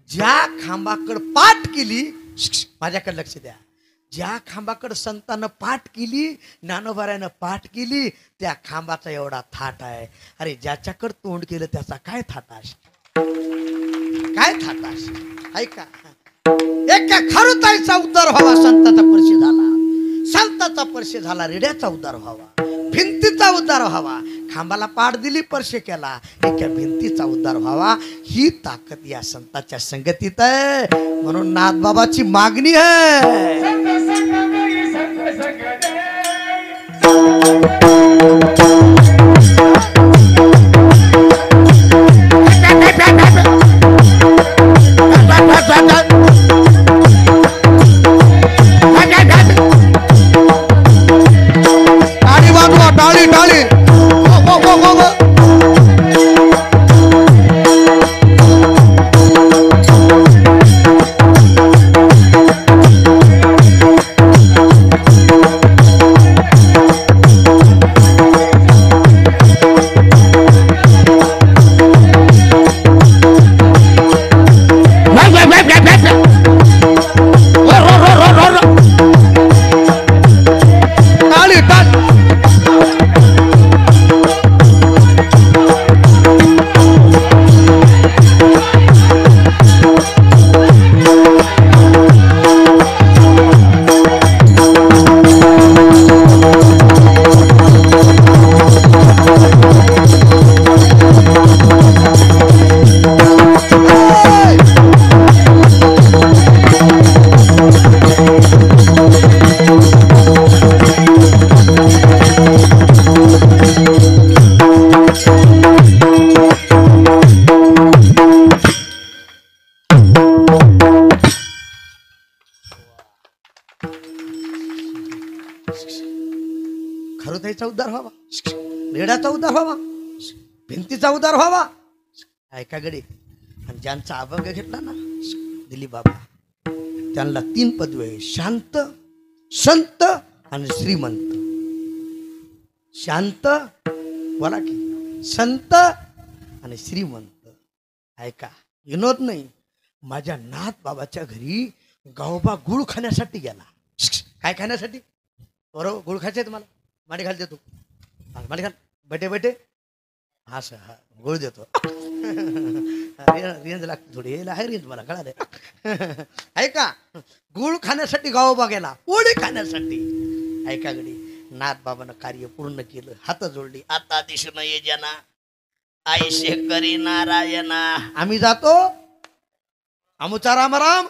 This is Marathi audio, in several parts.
ज्या खांबाकड पाठ केली, माझ्याकडे लक्ष द्या, ज्या खांबाकड संतानं पाठ केली, ज्ञानोबारायनं पाठ केली, त्या खांबाचा एवढा थाट आहे. अरे ज्याच्याकडे तोंड केलं त्याचा काय थाटाश, काय थाटाश. ऐका, एका खारुताईचा उद्धार व्हावा, संताचा पर्शी झाला, संताचा पर्शी झाला, रेड्याचा उद्धार व्हावा, भिंतीचा उद्धार व्हावा. खांबाला पाठ दिली, पर्शे केला, एका भिंतीचा उद्धार व्हावा. ही ताकद या संताच्या संगतीत आहे. म्हणून नाथबाबाची मागणी आहे. टाळी टाळी खारुताईचा उद्धार व्हावा, रेड्याचा उद्धार व्हावा, भिंतीचा उद्धार व्हावा. ऐका गडे, आणि ज्यांचा अभंग घेतला ना दिलीप बाबा, त्यांना 3 पदवी आहे, शांत, संत आणि श्रीमंत. शांत बोला की, संत आणि श्रीमंत. ऐका, विनोद नाही, माझ्या नाथ बाबाच्या घरी गावबा गुळ खाण्यासाठी गेला. काय खाण्यासाठी? बरोबर, गुळ खायचे तुम्हाला, माडी घाल देतो, माडी घाल, बैठे बैठे, हा सर, हा गुळ देतो. रेंज लागते थोडी, आहे रेंज मला कळालं. ऐका, गुळ खाण्यासाठी गावोबा गेला, पोळी खाण्यासाठी. ऐका गडी, नाथ बाबानं कार्य पूर्ण केलं, हात जोडली. आता दिसून ये जना, आईशे करी नारायणा. आम्ही जातो, आमुचा राम राम.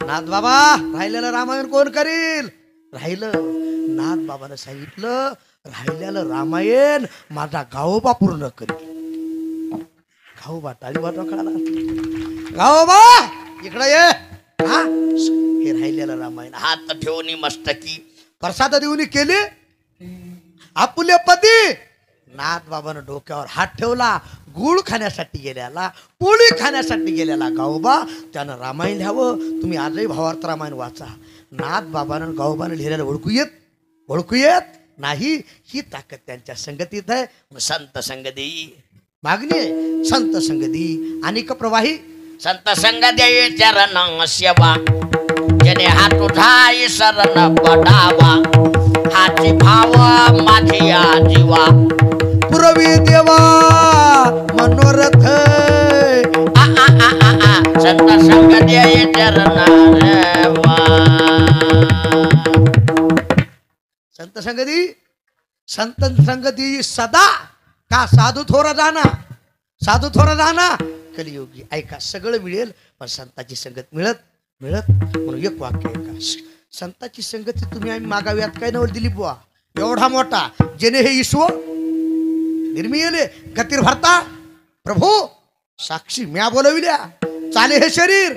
नाथ बाबा, राहिलेलं रामायण कोण करील? राहिलं नाथ बाबानं सांगितलं, राहिलेलं रामायण माझा गावोबा पूर्ण करील. गावोबा टाळी वाजवा कळाला, गावोबा इकडे ये. हा, हे राहिलेलं रामायण हात ठेवून मस्तकी प्रसाद देऊन केली. आपुले पती नाथ बाबानं डोक्यावर हात ठेवला. गुळ खाण्यासाठी गेल्याला, पोळी खाण्यासाठी गेल्याला गावोबा, त्यानं रामायण लिहावं. तुम्ही आजही भावार्थ रामायण वाचा. नाथ बाबानं गावोबानं लिहिलेलं ओळखू येत नाही. ही ताकद त्यांच्या संगतीत आहे. संत संगती मागणी आहे, संत संगती अनेक प्रवाही. संत संगती चरण सेवा, जने हात उठाई शरण पडावा. हाची भाव माझिया जीवा, पुरवी देवा मनोरथ. संत संगती चरण संत संगती, संत संगती सदा का साधू थोरा जाना, साधू थोरा जाना कलियुगी. ऐका, सगळं मिळेल पण संताची संगत मिळत म्हणून एक वाक्य ऐका, संताची संगती तुम्ही आम्ही मागाव्यात काय नवल दिलीप बुवा एवढा मोठा, जेणे हे ईश्वर निर्मिले गतीर भरता प्रभू साक्षी म्या बोलविल्या, चाले हे शरीर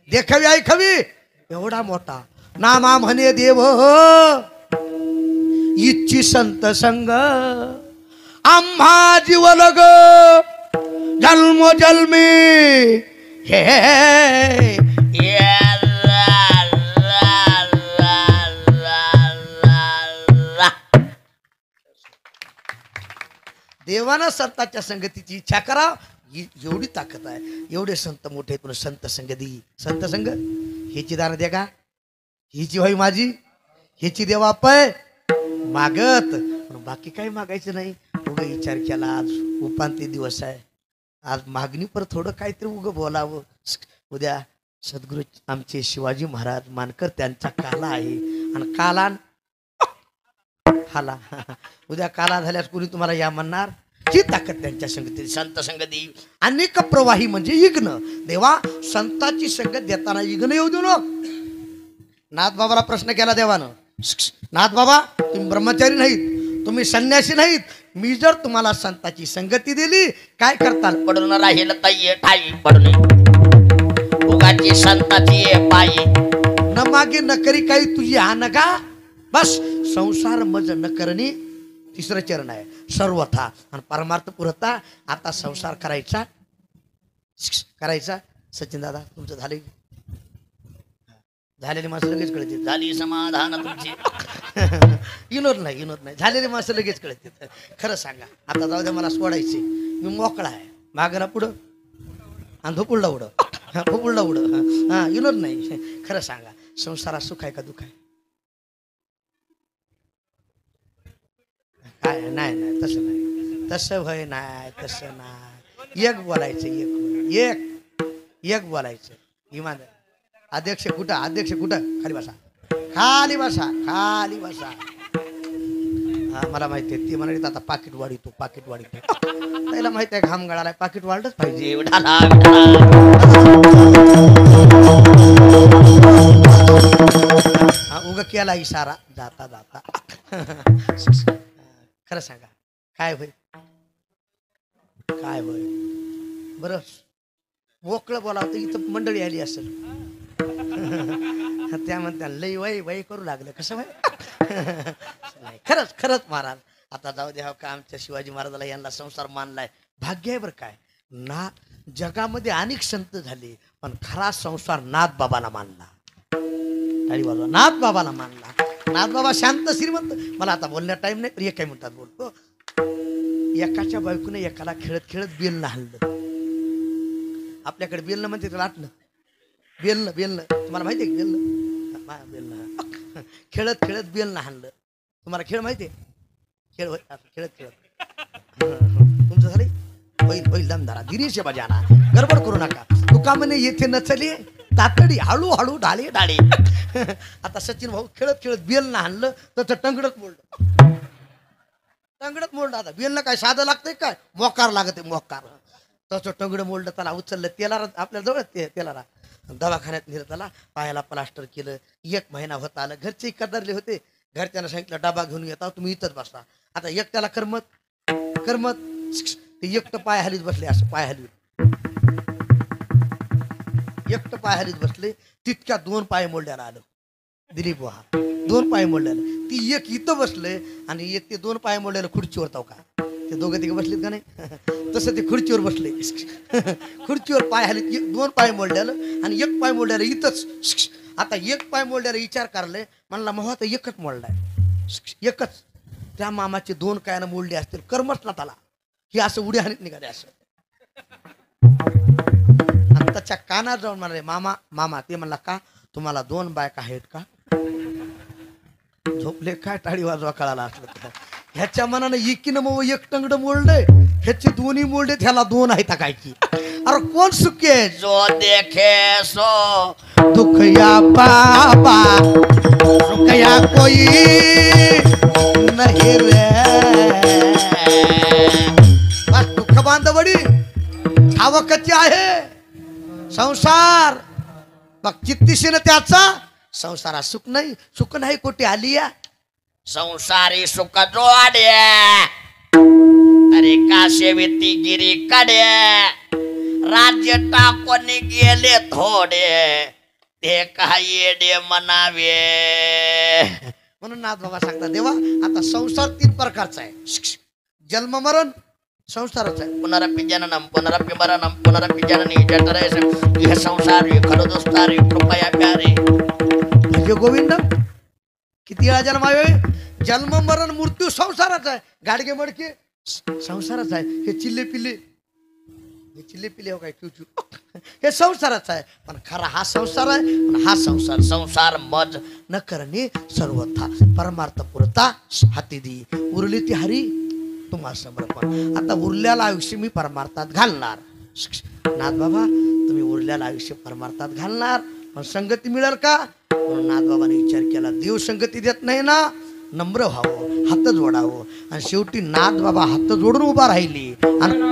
देखावी ऐकावी एवढा मोठा. नामा म्हणे देव इच्छी संत संग, आम्हा जीवलग जन्मोजन्मी हे. देवानं संतांच्या संगतीची इच्छा करा, एवढी ताकद आहे, एवढे संत मोठे पण संत संग दी. संत संग ह्याची दान दे का, हिची होई माझी, ह्याची देवा पय मागत, पण बाकी काही मागायचं नाही. उगा विचार केला आज उपांत्य दिवस आहे, आज मागणी पर थोडं काहीतरी उगं बोलावं. उद्या सद्गुरू आमचे शिवाजी महाराज मानकर त्यांचा काला आहे, आणि काला हाला उद्या काला झाल्यास कोणी तुम्हाला या म्हणणार. ही ताकद त्यांच्या संगती, संत संगती अनेक प्रवाही म्हणजे इग्न. देवा संताची संगत देताना इग्न येऊ देऊ नको. नाथ बाबाला प्रश्न केला देवानं, नाथ बाबा तुम्ही ब्रह्मचारी नाहीत, तुम्ही संन्यासी नाहीत, मी जर तुम्हाला संताची संगती दिली काय करताल. पडून राहील ताई ठाई पडणे उगाची संताची पायी न मागे न करी काही तुझी हा नका. बस संसार मज न करणे तिसरं चरण आहे सर्वथा, आणि परमार्थ पुरता. आता संसार करायचा करायचा. सचिन दादा तुमचं झाले, झालेली माणसं लगेच कळते, झाली समाधान तुमची. विनोद नाही, विनोद नाही, झालेली माणसं लगेच कळते. खरं सांगा, आता जाऊ द्या मला सोडायचे, मी मोकळा आहे. मागं ना पुढं आणि धोपुळला उडं, धोपुळला उडं. हा विनोद नाही. खरं सांगा, संसारात सुख आहे का दुःख आहे? काय नाही नाही, तसं नाही, तसं भय नाही, तसं नाही. एक बोलायचं, एक बोलायचं. इमान अध्यक्ष कुठं, अध्यक्ष कुठं, खाली बसा, खाली बसा, खाली बसा. हा मला माहिती आहे, ती म्हणाली आता पाकिट वाढीतो, पाकिट वाढीतो. त्याला माहिती आहे घाम गळाला, पाकिट वाढलंच पाहिजे. उगा केला इशारा जाता जाता. खरं सांगा काय होय, काय होय. बरं मोकळं बोलावं तर इथं मंडळी आली असेल, त्या म्हणत्या लई वय वय करू लागलं कसं वय. खरंच खरंच महाराज आता जाऊ द्या का, आमच्या शिवाजी महाराजाला यांना संसार मानलाय, भाग्य आहे बरं. काय ना जगामध्ये अनेक संत झाले, पण खरा संसार नाथ बाबाला मानला. टाळी वाजवा, नाथ बाबाला मानला. नाथ बाबा शांत श्रीमंत. मला आता बोलण्यात टाइम नाही, पण एकाही मिनिटात बोलतो. एकाच्या बायकोने एकाला खेळत खेळत बेलनं हाणलं. आपल्याकडे बेलनं म्हणते त्याला आटलं, बेलनं बेलनं तुम्हाला माहिती आहे बेलनं, बेलनं खेळत खेळत बेलनं हाणलं. तुम्हाला खेळ माहिती आहे, खेळ खेळत खेळत तुमचं झालं. बैल बैल दमदारा गिरीश बजाना, गडबड करू नका. तुका म्हणे येथे नचले तातडी, हळूहळू डाळे डाळे. आता सचिन भाऊ खेळत खेळत बेलनं हाणलं तर टंगडत मोडलं, टंगडत मोडलं. आता बेलनं काय साधं लागतंय काय, मोकार लागत आहे मोकार. तसं टंगडं मोडलं, त्याला उचललं, तेला आपल्या जवळ तेलाला दवाखान्यात नेलं, त्याला पायाला प्लास्टर केलं. 1 महिना होता आलं. घरचे कदरले होते, घरच्यांना सांगितलं डबा घेऊन येता, तुम्ही इथंच बसता. आता एकट्याला करमत करमत ते एकटं पाय हलीत बसले, असं पाय हलवीत एकटं पाय हलीत बसले. तितक्या 2 पाय मोडल्याला आलं. दिलीप वहा 2 पाय मोडल्याला, ती एक इथं बसले आणि एक ते 2 पाय मोडल्याला खुर्चीवर ताव का, ते दोघं तिघं बसलेत का नाही, तसं ते खुर्चीवर बसले. खुर्चीवर पाय हलीत, 2 पाय मोडल्याला आणि 1 पाय मोडल्याला इथंच. आता 1 पाय मोडल्याला विचार करले, म्हणला मग आता एकच मोडलाय, एकच. त्या मामाचे 2 कायानं मोडले असतील, कर्मच ना त्याला, ही असं उड्या हानीत निघाले असं. आणि त्याच्या कानात जाऊन म्हणाले मामा मामा. ते म्हणला का तुम्हाला 2 बायका आहेत का? झोपले काय, टाळी वाजवा कळाला असलं. ह्याच्या मनानं एकीनं मग 1 टंगड मोडलंय, ह्याचे 2ही मोडले, ह्याला 2 आहेत काय की. अरे कोण सुखी आहे, जो देखे सो दुख या बाबा सुख या कोई नहीं रे. बस दुःख बांधवडी ठावकची आहे संसार. बघ चित्तीशीनं त्याचा संसारात सुख नाही, सुख नाही कोटी आली या संसारी सुख जोड्या. अरे काशेविती गिरी कडे राज्य टाकून गेले थोडे, ते काही येडे म्हणावे. म्हणून नाथ बाबा सांगतात देवा आता संसार 3 प्रकारचा आहे, जन्म मरण संसाराचा आहे. पुनरपि जननम पुनरपि मरणम पुनरपि जननी जठरे यह संसार ये खरो दोस्तार कृपया प्यारे. भजे गोविंद किती वेळा जन्मावे, जन्म मरण मृत्यू संसाराचा आहे. गाडगे मडके संसाराचा आहे. हे चिल्ले पिल्ले हे चिल्ले पिले हो काय चुचू हे संसाराचा आहे पण खरा हा संसार आहे पण हा संसार संसार मज न करणे सर्वथा परमार्थ पुरता हाती दी उरली ती हरी तुम्हा समर्पण. आता उरल्याला आयुष्य मी परमार्थात घालणार. नाथ बाबा तुम्ही उरल्याला आयुष्य परमार्थात घालणार पण संगती मिळेल का म्हणून नाथ बाबाने विचार केला देव संगती देत नाही ना नम्र व्हावं हात जोडावं आणि शेवटी नाथ बाबा हात जोडून उभा राहिली आणि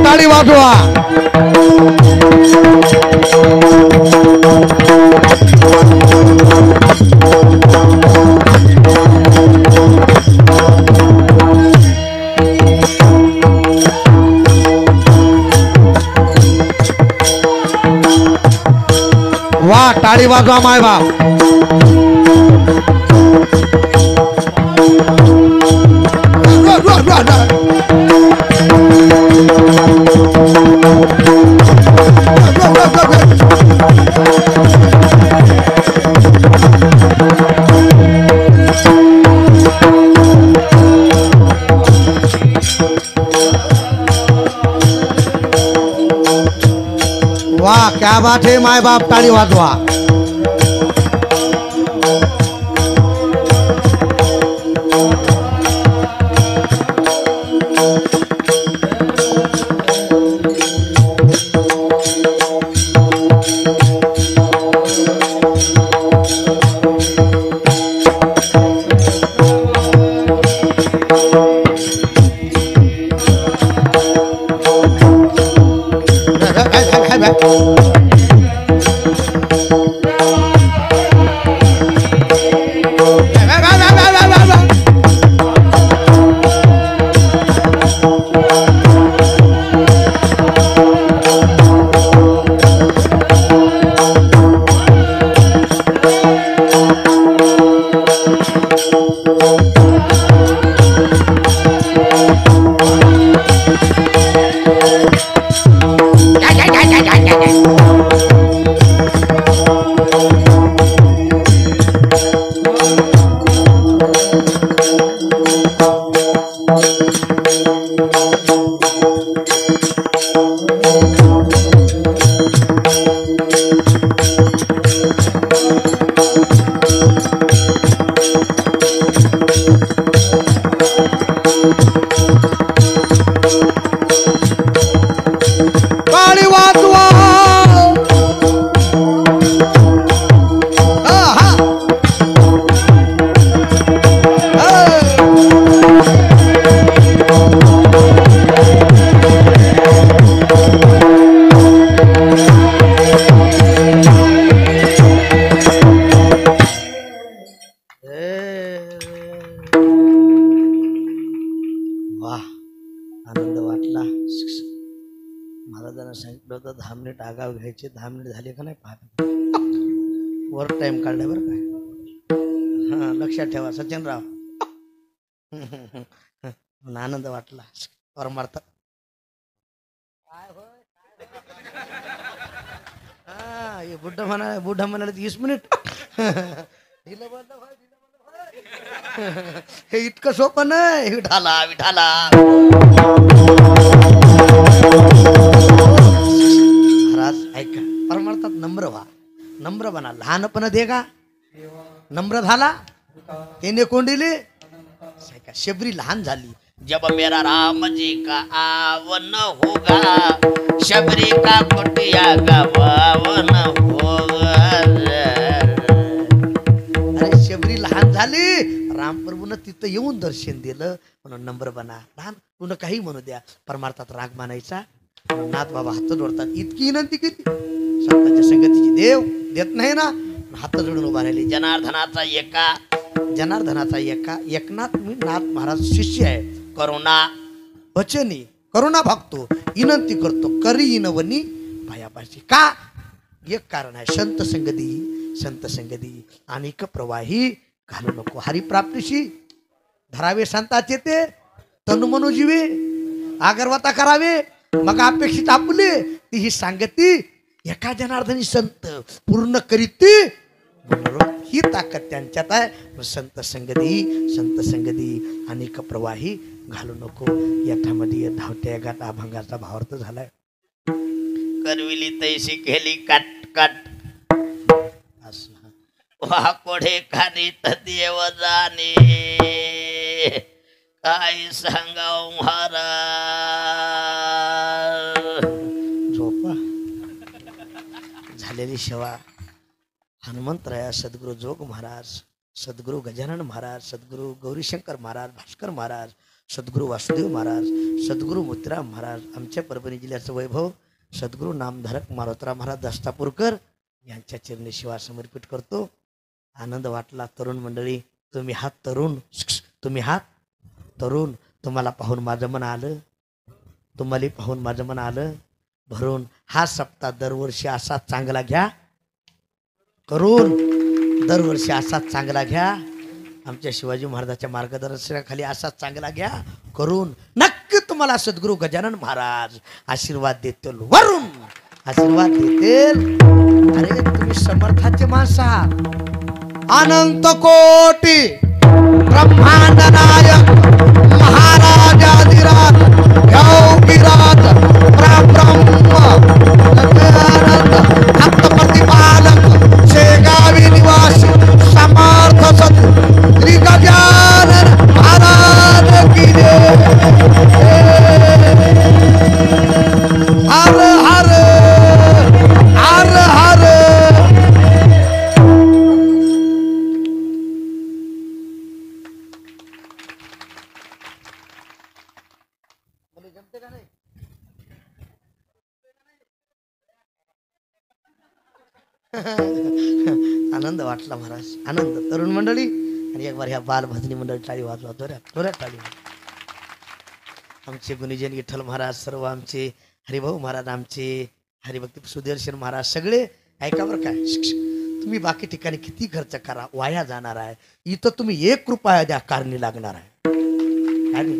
टाळी वाजवा. वा टाळी वाजवा माय बाप. वाह क्या बात है माय बाप ताली वाजवा. सांगितलं होतं 10 मिनिट आगाव घ्यायचे 10 मिनिट झाले का नाही पाहत वर टाइम काढलाय बरं काय हां लक्षात ठेवा सचिनराव आनंद वाटला परमार्थ हा हे बुड्ढा म्हणाले 20 मिनिट हे इतकं सोपं नाही विठाला विठाला महाराज ऐका परमार्थात नम्र व्हा नम्र बना लहानपण दे का नम्र झाला त्याने कोंडिले ऐका शबरी लहान झाली जब मेरा राम जी का आवन होगा शबरी का कुटिया का पावन होगा अरे शबरी लहान झाली रामप्रभूनं तिथं येऊन दर्शन दिलं म्हणून नम्र बना लहान तुला काही म्हणू द्या परमार्थात राग मानायचा नाथ बाबा हात जोडतात इतकी विनंती केली संतांच्या संगतीची देव देत नाही ना, हात जोडून उभा राहिली. जनार्दनाचा एका जनार्दनाचा एकनाथ मी नाथ महाराज शिष्य आहे. करुणा वचनी करुणा भागतो, विनंती करतो, करी इनवनी भयापाशी. का? एक कारण आहे, संत संगती अनेक प्रवाही घालू नको. हरिप्राप्तीशी धरावे संताचे ते, तनुमनो जीवे आगरवाता करावे, मग अपेक्षित आपले ती ही सांगती एका जनार्दनी संत पूर्ण करीती. ही ताकद त्यांच्यात आहे. संत संगती अनेक प्रवाही घालू नको. याठामध्ये धावत्या गाठ अभंगाचा भावार्थ झालाय. करविली तैशी केली काट काट असं वा कोढे खानीत देव जाणे काय सांगाव महाराज. झोपा झालेली सेवा हनुमंतराया सद्गुरू जोग महाराज, सद्गुरू गजानन महाराज, सद्गुरू गौरीशंकर महाराज, भास्कर महाराज, सद्गुरू वासुदेव महाराज, सद्गुरू मोतीराम महाराज, आमच्या परभणी जिल्ह्याचं वैभव सद्गुरू नामधारक मारुतराव महाराज दस्तापूरकर यांच्या चरणी सेवा समर्पित करतो. आनंद वाटला. तरुण मंडळी, तुम्ही हात तरुण, तुम्ही हात तरुण, तुम्हाला पाहून माझं मन आलं, तुम्हाला पाहून माझं मन आलं भरून. हा सप्ताह दरवर्षी असा चांगला घ्या करून, दरवर्षी असाच चांगला घ्या. आमच्या शिवाजी महाराजाच्या मार्गदर्शनाखाली असाच चांगला घ्या करून. नक्की तुम्हाला सद्गुरू गजानन महाराज आशीर्वाद देतील, वरून आशीर्वाद देतील. अरे तुम्ही समर्थाचे माणसं आहात. अनंत कोटी ब्रह्मांड नायक महाराजाधिराज योगीराज परब्रह्म भक्त प्रतिपालक शेगावी निवासी समर्थ सद्गुरू श्री गजानन महाराज की जय. हर हर हर हर. आनंद वाटला महाराज, आनंद. तरुण मंडळी आणि एक बार ह्या बालभजनी मंडळी टाळी वाजवा, जोऱ्यात टाळी. आमचे गुणीजन विठ्ठल महाराज, सर्व आमचे हरिभाऊ महाराज, आमचे हरिभक्ती सुदर्शन महाराज, सगळे ऐका बरं काय. तुम्ही बाकी ठिकाणी किती खर्च करा वाया जाणार आहे, इथं तुम्ही 1 रुपया द्या कारणी लागणार आहे.